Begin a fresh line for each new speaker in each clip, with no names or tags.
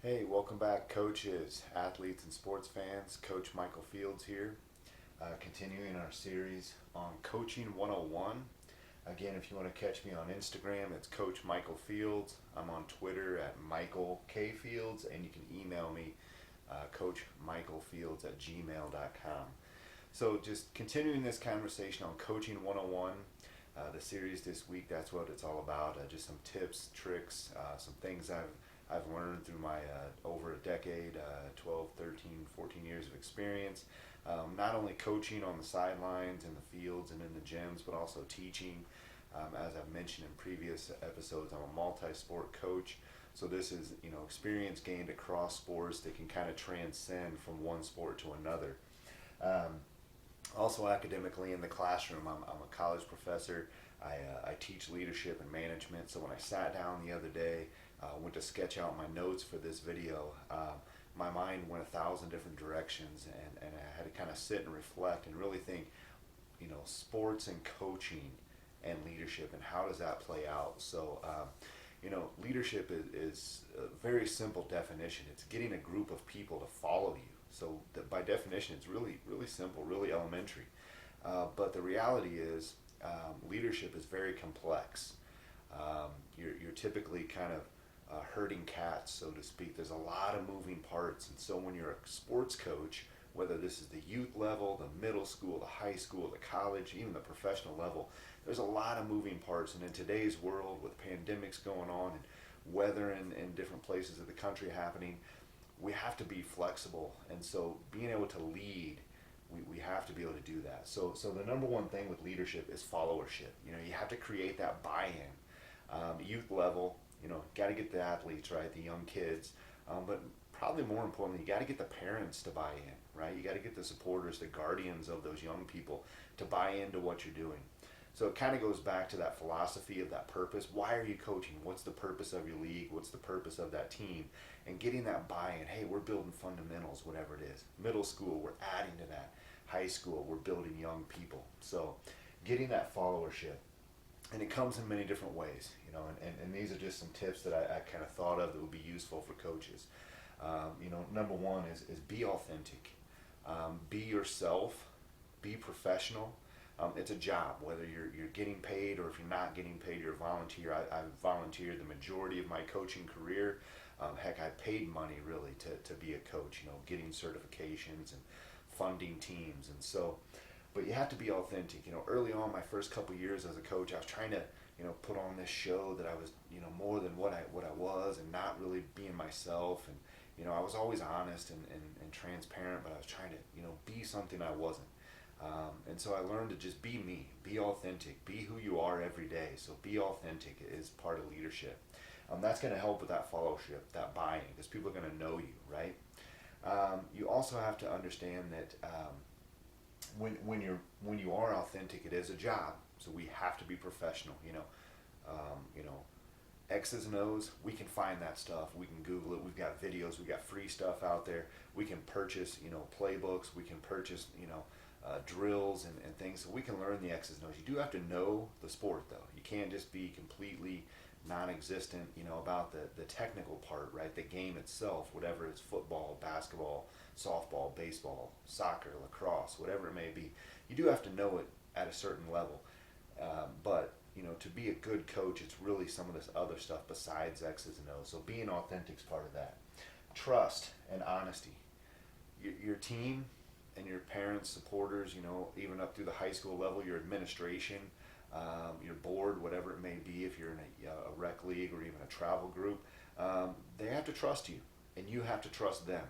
Hey, welcome back, coaches, athletes, and sports fans. Coach Michael Fields here, continuing our series on Coaching 101. Again, if you want to catch me on Instagram, it's Coach Michael Fields. I'm on Twitter at Michael K. Fields, and you can email me, CoachMichaelFields at gmail.com. So, just continuing this conversation on Coaching 101, the series this week, that's what it's all about. Just some tips, tricks, some things I've learned through my over a decade, 12, 13, 14 years of experience, not only coaching on the sidelines, in the fields, and in the gyms, but also teaching. As I've mentioned in previous episodes, I'm a multi-sport coach. So this is, experience gained across sports that can kind of transcend from one sport to another. Um, Also academically in the classroom, I'm a college professor. I teach leadership and management. So when I sat down the other day, went to sketch out my notes for this video, my mind went 1,000 different directions, and I had to kind of sit and reflect and really think, sports and coaching and leadership, and how does that play out? So, leadership is a very simple definition. It's getting a group of people to follow you. So that by definition, it's really, really simple, really elementary. But the reality is, leadership is very complex. You're typically kind of herding cats, so to speak. There's a lot of moving parts. And so when you're a sports coach, whether this is the youth level, the middle school, the high school, the college, even the professional level, there's a lot of moving parts. And in today's world, with pandemics going on and weather in different places of the country happening, we have to be flexible. And so being able to lead, we have to be able to do that. So the number one thing with leadership is followership. You have to create that buy-in. Youth level, got to get the athletes, right, the young kids. But probably more importantly, you got to get the parents to buy in, right? You got to get the supporters, the guardians of those young people to buy into what you're doing. So it kind of goes back to that philosophy of that purpose. Why are you coaching? What's the purpose of your league? What's the purpose of that team? And getting that buy-in. Hey, we're building fundamentals, whatever it is. Middle school, we're adding to that. High school, we're building young people. So getting that followership. And it comes in many different ways, and these are just some tips that I kind of thought of that would be useful for coaches. Number one is be authentic. Be yourself. Be professional. It's a job, whether you're getting paid or if you're not getting paid, you're a volunteer. I've volunteered the majority of my coaching career. Heck, I paid money really to be a coach, getting certifications and funding teams. And so, but you have to be authentic. Early on, my first couple years as a coach, I was trying to, put on this show that I was, more than what I was, and not really being myself. And, I was always honest and transparent, but I was trying to, be something I wasn't. And so I learned to just be me, be authentic, be who you are every day. So be authentic is part of leadership. That's going to help with that fellowship, that buying, because people are going to know you, right? You also have to understand that when you are authentic, it is a job. So we have to be professional. Um, you know, X's and O's. We can find that stuff. We can Google it. We've got videos. We've got free stuff out there. We can purchase, playbooks. We can purchase, drills and things. So we can learn the X's and O's. You do have to know the sport, though. You can't just be completely non-existent, about the technical part, right? The game itself, whatever it's football, basketball, softball, baseball, soccer, lacrosse, whatever it may be. You do have to know it at a certain level. But to be a good coach, it's really some of this other stuff besides X's and O's. So being authentic is part of that. Trust and honesty. Your team and your parents, supporters, even up through the high school level, your administration, your board, whatever it may be, if you're in a rec league or even a travel group, they have to trust you, and you have to trust them.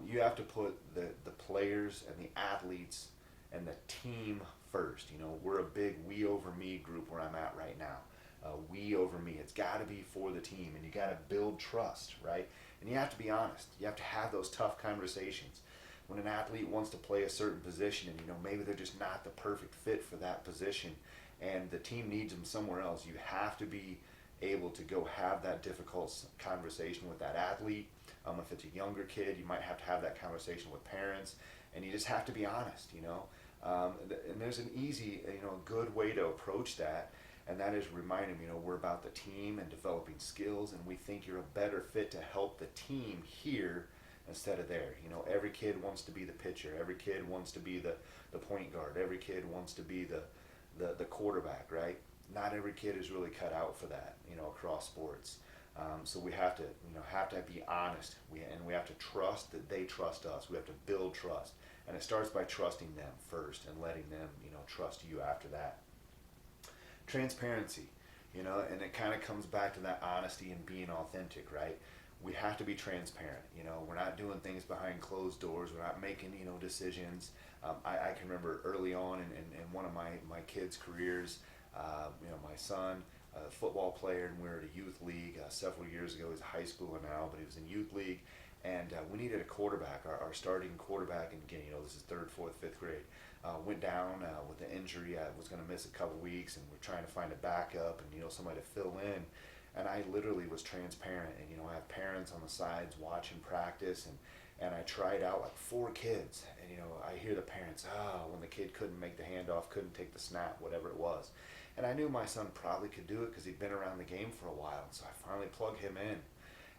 You have to put the players and the athletes and the team first. We're a big we over me group where I'm at right now. We over me. It's got to be for the team, and you got to build trust, right? And you have to be honest. You have to have those tough conversations. When an athlete wants to play a certain position, and maybe they're just not the perfect fit for that position, and the team needs them somewhere else, you have to be able to go have that difficult conversation with that athlete. If it's a younger kid, you might have to have that conversation with parents, and you just have to be honest. And there's an easy, good way to approach that. And that is reminding them, we're about the team and developing skills, and we think you're a better fit to help the team here instead of there. Every kid wants to be the pitcher. Every kid wants to be the point guard. Every kid wants to be the quarterback, right? Not every kid is really cut out for that, across sports. So we have to be honest. We have to trust that they trust us. We have to build trust, and it starts by trusting them first and letting them, trust you after that. Transparency, and it kind of comes back to that honesty and being authentic, right? We have to be transparent. We're not doing things behind closed doors. We're not making, decisions. I can remember early on in one of my kids' careers, my son, a football player, and we were at a youth league several years ago. He's a high schooler now, but he was in youth league, and we needed a quarterback. Our starting quarterback, and again, this is third, fourth, fifth grade, went down with an injury. I was going to miss a couple weeks, and we're trying to find a backup and somebody to fill in. And I literally was transparent, and I have parents on the sides watching practice, and I tried out like 4 kids, and I hear the parents, when the kid couldn't make the handoff, couldn't take the snap, whatever it was. And I knew my son probably could do it because he'd been around the game for a while. So I finally plugged him in,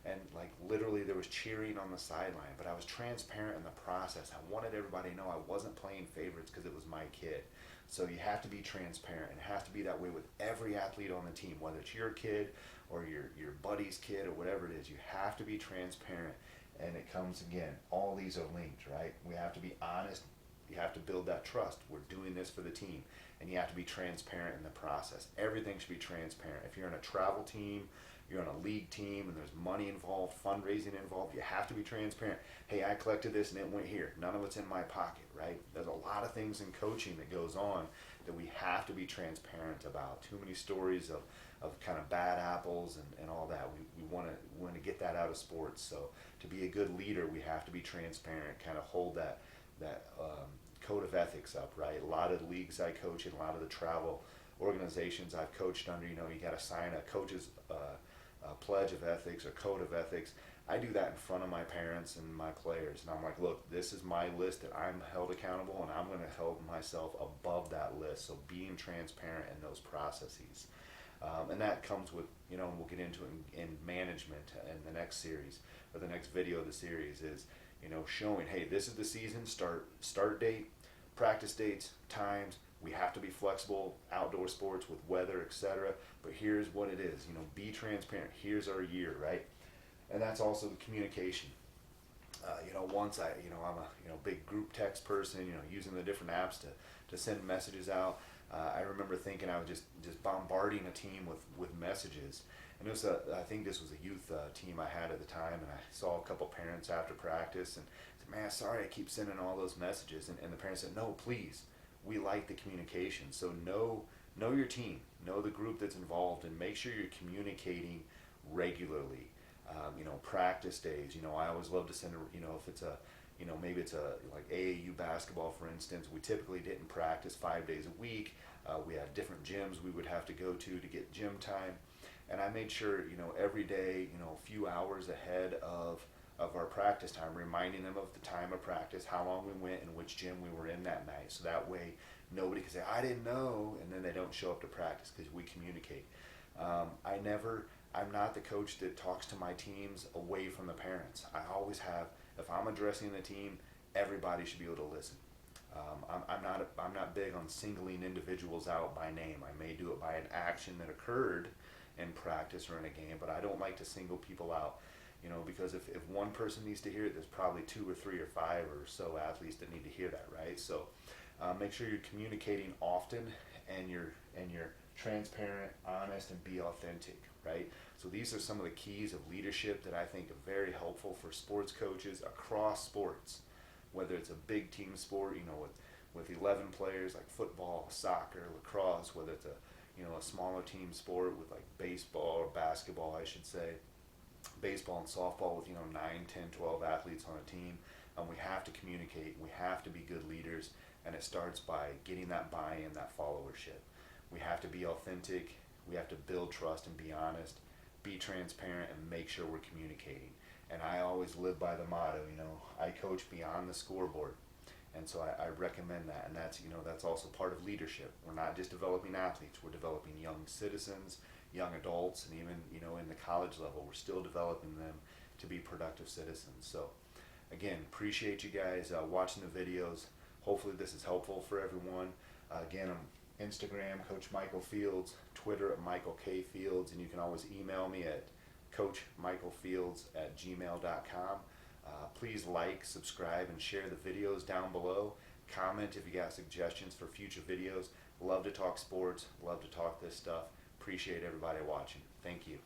and like literally there was cheering on the sideline, but I was transparent in the process. I wanted everybody to know I wasn't playing favorites because it was my kid. So you have to be transparent, and it has to be that way with every athlete on the team, whether it's your kid or your buddy's kid or whatever it is. You have to be transparent, and it comes again. All these are linked, right? We have to be honest. You have to build that trust. We're doing this for the team, and you have to be transparent in the process. Everything should be transparent. If you're in a travel team, you're on a league team, and there's money involved, fundraising involved, you have to be transparent. Hey, I collected this and it went here. None of it's in my pocket, right? There's a lot of things in coaching that goes on that we have to be transparent about. Too many stories of kind of bad apples and all that. We want to get that out of sports. So to be a good leader, we have to be transparent, kind of hold that code of ethics up, right? A lot of the leagues I coach in, a lot of the travel organizations I've coached under, you got to sign a coach's pledge of ethics or code of ethics. I do that in front of my parents and my players, and I'm like, look, this is my list that I'm held accountable, and I'm going to hold myself above that list. So being transparent in those processes, and that comes with, and we'll get into it in management in the next series, or the next video of the series is, showing, hey, this is the season, start date, practice dates, times. We have to be flexible, outdoor sports with weather, etc. But here's what it is, be transparent. Here's our year, right? And that's also the communication. Once I'm a big group text person, using the different apps to send messages out. I remember thinking I was just bombarding a team with messages. And it was I think this was a youth team I had at the time, and I saw a couple parents after practice and said, man, sorry I keep sending all those messages. And the parents said, no, please, we like the communication. So know your team, know the group that's involved, and make sure you're communicating regularly. Practice days, I always love to send if it's maybe it's like AAU basketball, for instance, we typically didn't practice 5 days a week. We had different gyms we would have to go to get gym time. And I made sure, every day, a few hours ahead of our practice time, reminding them of the time of practice, how long we went, and which gym we were in that night. So that way, nobody can say, I didn't know, and then they don't show up to practice because we communicate. I'm not the coach that talks to my teams away from the parents. I always have, if I'm addressing the team, everybody should be able to listen. I'm not big on singling individuals out by name. I may do it by an action that occurred in practice or in a game, but I don't like to single people out, because if one person needs to hear it, there's probably 2 or 3 or 5 or so athletes that need to hear that, right? So make sure you're communicating often, and you're transparent, honest, and be authentic, right? So these are some of the keys of leadership that I think are very helpful for sports coaches across sports, whether it's a big team sport, with 11 players like football, soccer, lacrosse, whether it's a smaller team sport with like baseball or basketball, I should say, baseball and softball with 9, 10, 12 athletes on a team. We have to communicate. We have to be good leaders, and it starts by getting that buy-in, that followership. We have to be authentic. We have to build trust and be honest, be transparent, and make sure we're communicating. And I always live by the motto, I coach beyond the scoreboard. And so I recommend that, and that's, that's also part of leadership. We're not just developing athletes; we're developing young citizens, young adults, and even in the college level, we're still developing them to be productive citizens. So, again, appreciate you guys watching the videos. Hopefully, this is helpful for everyone. Again, on Instagram, Coach Michael Fields, Twitter at Michael K Fields, and you can always email me at coachmichaelfields@gmail.com. Please like, subscribe, and share the videos down below. Comment if you got suggestions for future videos. Love to talk sports, love to talk this stuff. Appreciate everybody watching. Thank you.